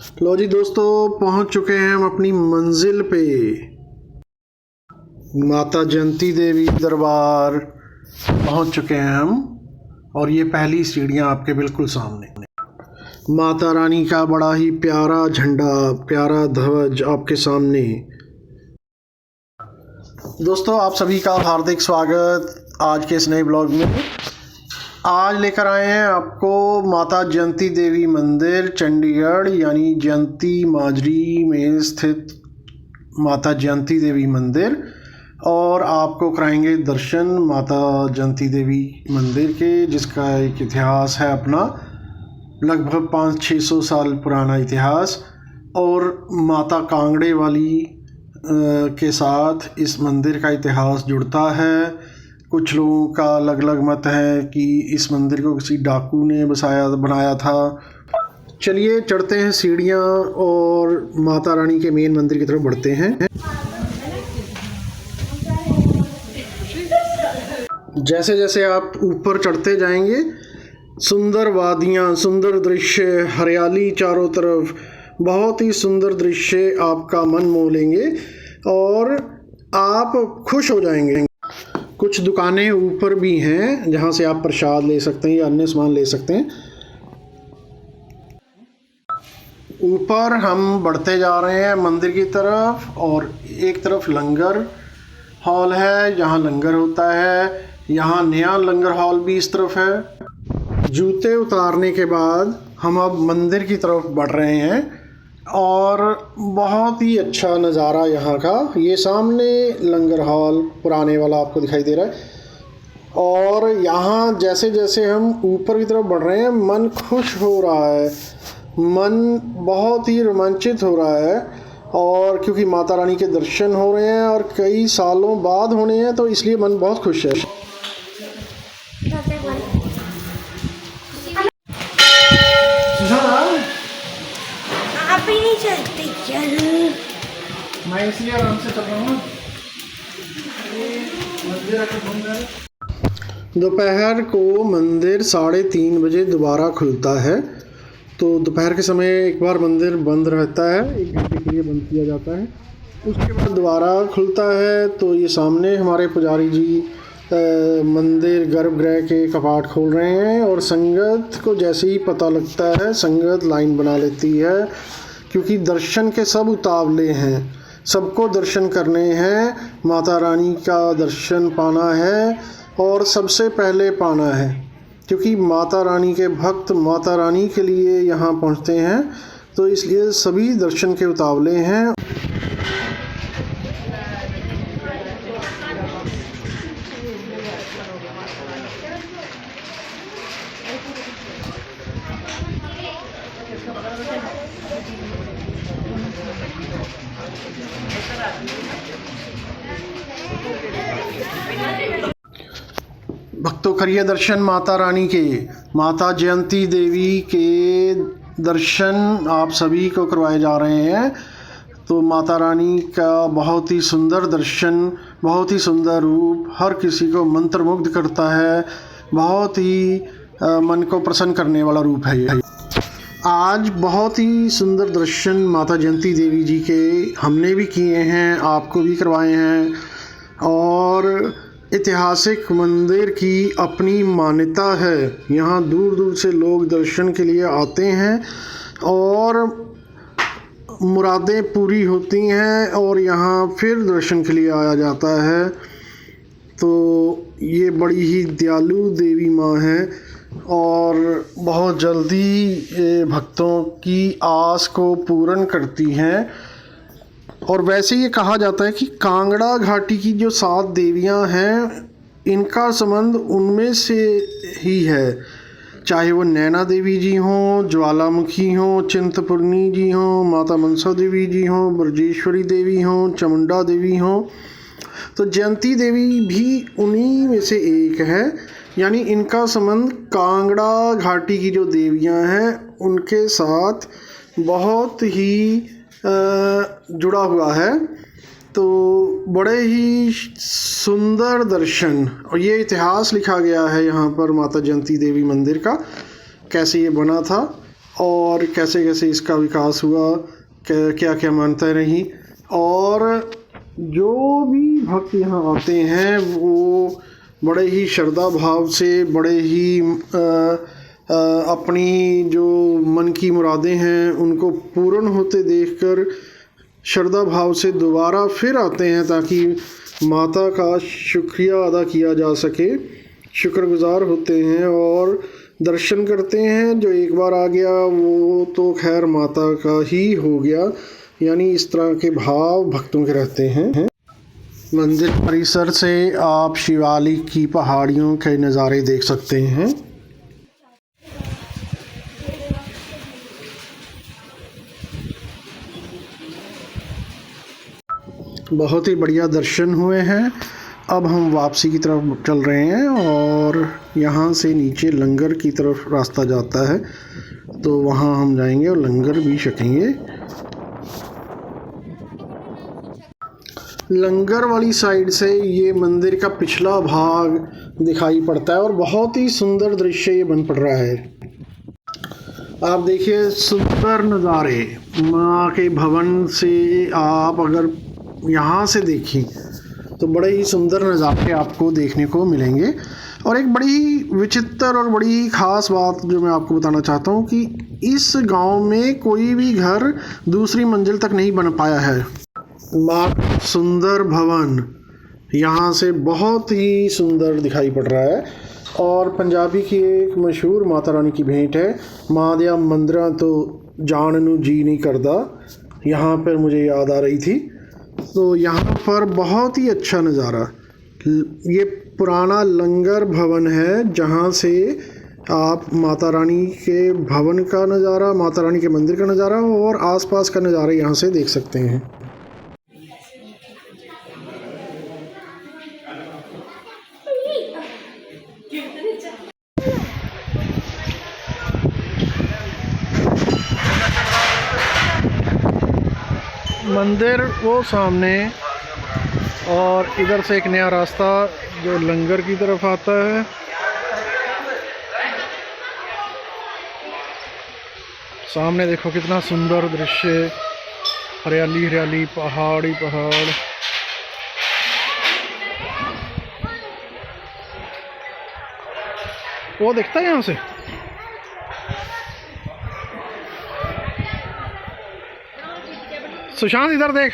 लो जी दोस्तों, पहुंच चुके हैं हम अपनी मंजिल पे। माता जयंती देवी दरबार पहुंच चुके हैं हम। और ये पहली सीढ़ियां आपके बिल्कुल सामने। माता रानी का बड़ा ही प्यारा झंडा, प्यारा ध्वज आपके सामने। दोस्तों, आप सभी का हार्दिक स्वागत आज के इस नए ब्लॉग में। आज लेकर आए हैं आपको माता जयंती देवी मंदिर चंडीगढ़, यानी जयंती माजरी में स्थित माता जयंती देवी मंदिर। और आपको कराएंगे दर्शन माता जयंती देवी मंदिर के, जिसका एक इतिहास है अपना, लगभग 500-600 साल पुराना इतिहास। और माता कांगड़े वाली के साथ इस मंदिर का इतिहास जुड़ता है। कुछ लोगों का अलग अलग मत है कि इस मंदिर को किसी डाकू ने बनाया था। चलिए चढ़ते हैं सीढ़ियाँ और माता रानी के मेन मंदिर की तरफ बढ़ते हैं। जैसे जैसे आप ऊपर चढ़ते जाएंगे, सुंदर वादियाँ, सुंदर दृश्य, हरियाली चारों तरफ, बहुत ही सुंदर दृश्य आपका मन मोह लेंगे और आप खुश हो जाएंगे। कुछ दुकानें ऊपर भी हैं जहां से आप प्रसाद ले सकते हैं या अन्य सामान ले सकते हैं। ऊपर हम बढ़ते जा रहे हैं मंदिर की तरफ, और एक तरफ लंगर हॉल है जहां लंगर होता है। यहाँ नया लंगर हॉल भी इस तरफ है। जूते उतारने के बाद हम अब मंदिर की तरफ बढ़ रहे हैं और बहुत ही अच्छा नज़ारा यहाँ का। ये सामने लंगर हॉल पुराने वाला आपको दिखाई दे रहा है। और यहाँ जैसे जैसे हम ऊपर की तरफ बढ़ रहे हैं, मन खुश हो रहा है, मन बहुत ही रोमांचित हो रहा है। और क्योंकि माता रानी के दर्शन हो रहे हैं और कई सालों बाद होने हैं, तो इसलिए मन बहुत खुश है। मैं इसलिए आराम से चल रहा हूँ। दोपहर को मंदिर 3:30 बजे दोबारा खुलता है। तो दोपहर के समय एक बार मंदिर बंद रहता है, 1 घंटे के लिए बंद किया जाता है, उसके बाद दोबारा खुलता है। तो ये सामने हमारे पुजारी जी मंदिर गर्भगृह के कपाट खोल रहे हैं। और संगत को जैसे ही पता लगता है, संगत लाइन बना लेती है, क्योंकि दर्शन के सब उतावले हैं, सबको दर्शन करने हैं, माता रानी का दर्शन पाना है और सबसे पहले पाना है। क्योंकि माता रानी के भक्त माता रानी के लिए यहाँ पहुँचते हैं, तो इसलिए सभी दर्शन के उतावले हैं। भक्तों, करिए दर्शन माता रानी के। माता जयंती देवी के दर्शन आप सभी को करवाए जा रहे हैं। तो माता रानी का बहुत ही सुंदर दर्शन, बहुत ही सुंदर रूप हर किसी को मंत्रमुग्ध करता है। बहुत ही मन को प्रसन्न करने वाला रूप है ये। आज बहुत ही सुंदर दर्शन माता जयंती देवी जी के हमने भी किए हैं, आपको भी करवाए हैं। और ऐतिहासिक मंदिर की अपनी मान्यता है। यहाँ दूर दूर से लोग दर्शन के लिए आते हैं और मुरादें पूरी होती हैं और यहाँ फिर दर्शन के लिए आया जाता है। तो ये बड़ी ही दयालु देवी माँ है और बहुत जल्दी भक्तों की आस को पूर्ण करती हैं। और वैसे ये कहा जाता है कि कांगड़ा घाटी की जो 7 देवियां हैं, इनका संबंध उनमें से ही है। चाहे वो नैना देवी जी हों, ज्वालामुखी हों, चिंतपूर्णी जी हों, माता मनसा देवी जी हों, ब्रजेश्वरी देवी हों, चामुंडा देवी हों, तो जयंती देवी भी उन्हीं में से एक है। यानी इनका संबंध कांगड़ा घाटी की जो देवियां हैं उनके साथ बहुत ही जुड़ा हुआ है। तो बड़े ही सुंदर दर्शन, और ये इतिहास लिखा गया है यहाँ पर माता जयंती देवी मंदिर का, कैसे ये बना था और कैसे कैसे इसका विकास हुआ, क्या क्या मान्यताएँ रही। और जो भी भक्त यहाँ आते हैं वो बड़े ही श्रद्धा भाव से, बड़े ही अपनी जो मन की मुरादें हैं उनको पूर्ण होते देखकर श्रद्धा भाव से दोबारा फिर आते हैं ताकि माता का शुक्रिया अदा किया जा सके, शुक्रगुजार होते हैं और दर्शन करते हैं। जो एक बार आ गया वो तो खैर माता का ही हो गया, यानी इस तरह के भाव भक्तों के रहते हैं। मंदिर परिसर से आप शिवालिक की पहाड़ियों के नज़ारे देख सकते हैं। बहुत ही बढ़िया दर्शन हुए हैं। अब हम वापसी की तरफ चल रहे हैं और यहाँ से नीचे लंगर की तरफ रास्ता जाता है, तो वहाँ हम जाएंगे और लंगर भी छकेंगे। लंगर वाली साइड से ये मंदिर का पिछला भाग दिखाई पड़ता है और बहुत ही सुंदर दृश्य ये बन पड़ रहा है। आप देखिए सुंदर नज़ारे माँ के भवन से, आप अगर यहाँ से देखें तो बड़े ही सुंदर नज़ारे आपको देखने को मिलेंगे। और एक बड़ी विचित्र और बड़ी ख़ास बात जो मैं आपको बताना चाहता हूँ कि इस गांव में कोई भी घर दूसरी मंजिल तक नहीं बन पाया है। माँ सुंदर भवन यहाँ से बहुत ही सुंदर दिखाई पड़ रहा है। और पंजाबी की एक मशहूर माता रानी की भेंट है, माँ दिया मंदिरां तो जान नू जी नहीं करदा, यहाँ पर मुझे याद आ रही थी। तो यहाँ पर बहुत ही अच्छा नज़ारा, ये पुराना लंगर भवन है जहाँ से आप माता रानी के भवन का नज़ारा, माता रानी के मंदिर का नज़ारा और आसपास का नज़ारा यहाँ से देख सकते हैं। मंदिर वो सामने और इधर से एक नया रास्ता जो लंगर की तरफ आता है। सामने देखो कितना सुंदर दृश्य, हरियाली हरियाली, पहाड़ी पहाड़। वो दिखता है यहाँ से। सुशांत इधर देख।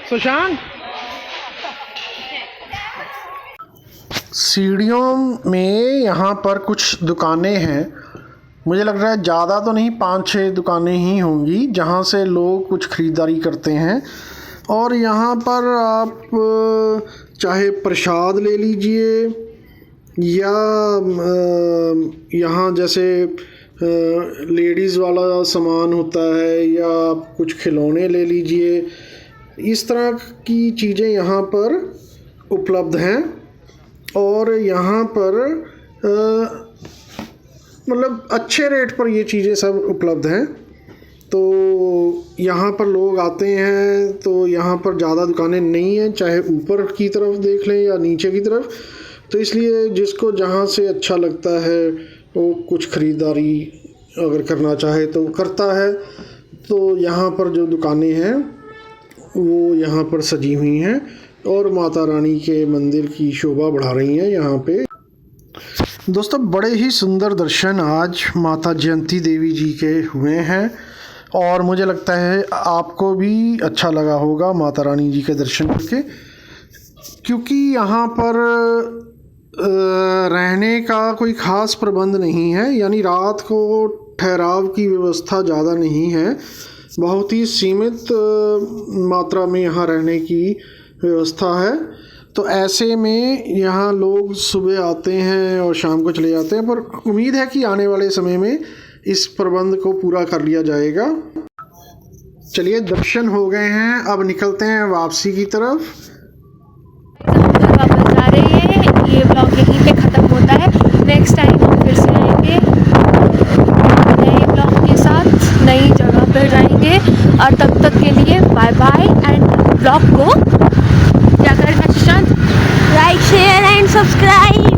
सुशांत, सीढ़ियों में यहाँ पर कुछ दुकानें हैं, मुझे लग रहा है ज़्यादा तो नहीं, 5-6 दुकानें ही होंगी जहाँ से लोग कुछ ख़रीदारी करते हैं। और यहाँ पर आप चाहे प्रसाद ले लीजिए या यहाँ जैसे लेडीज़ वाला सामान होता है या आप कुछ खिलौने ले लीजिए, इस तरह की चीज़ें यहाँ पर उपलब्ध हैं। और यहाँ पर मतलब अच्छे रेट पर ये चीज़ें सब उपलब्ध हैं। तो यहाँ पर लोग आते हैं, तो यहाँ पर ज़्यादा दुकानें नहीं हैं, चाहे ऊपर की तरफ देख लें या नीचे की तरफ। तो इसलिए जिसको जहाँ से अच्छा लगता है वो कुछ ख़रीदारी अगर करना चाहे तो करता है। तो यहाँ पर जो दुकानें हैं वो यहाँ पर सजी हुई हैं और माता रानी के मंदिर की शोभा बढ़ा रही हैं यहाँ पे। दोस्तों बड़े ही सुंदर दर्शन आज माता जयंती देवी जी के हुए हैं और मुझे लगता है आपको भी अच्छा लगा होगा माता रानी जी के दर्शन करके, क्योंकि यहाँ पर रहने का कोई ख़ास प्रबंध नहीं है, यानी रात को ठहराव की व्यवस्था ज़्यादा नहीं है, बहुत ही सीमित मात्रा में यहाँ रहने की व्यवस्था है। तो ऐसे में यहाँ लोग सुबह आते हैं और शाम को चले जाते हैं, पर उम्मीद है कि आने वाले समय में इस प्रबंध को पूरा कर लिया जाएगा। चलिए दर्शन हो गए हैं, अब निकलते हैं वापसी की तरफ। वापस जा रहे हैं, ये ब्लॉग यहीं पे ख़त्म होता है। नेक्स्ट टाइम हम फिर से आएंगे नए ब्लॉग के साथ, नई जगह। और तब तक के लिए बाय बाय। एंड ब्लॉग को क्या करना Shashank? Like share and subscribe.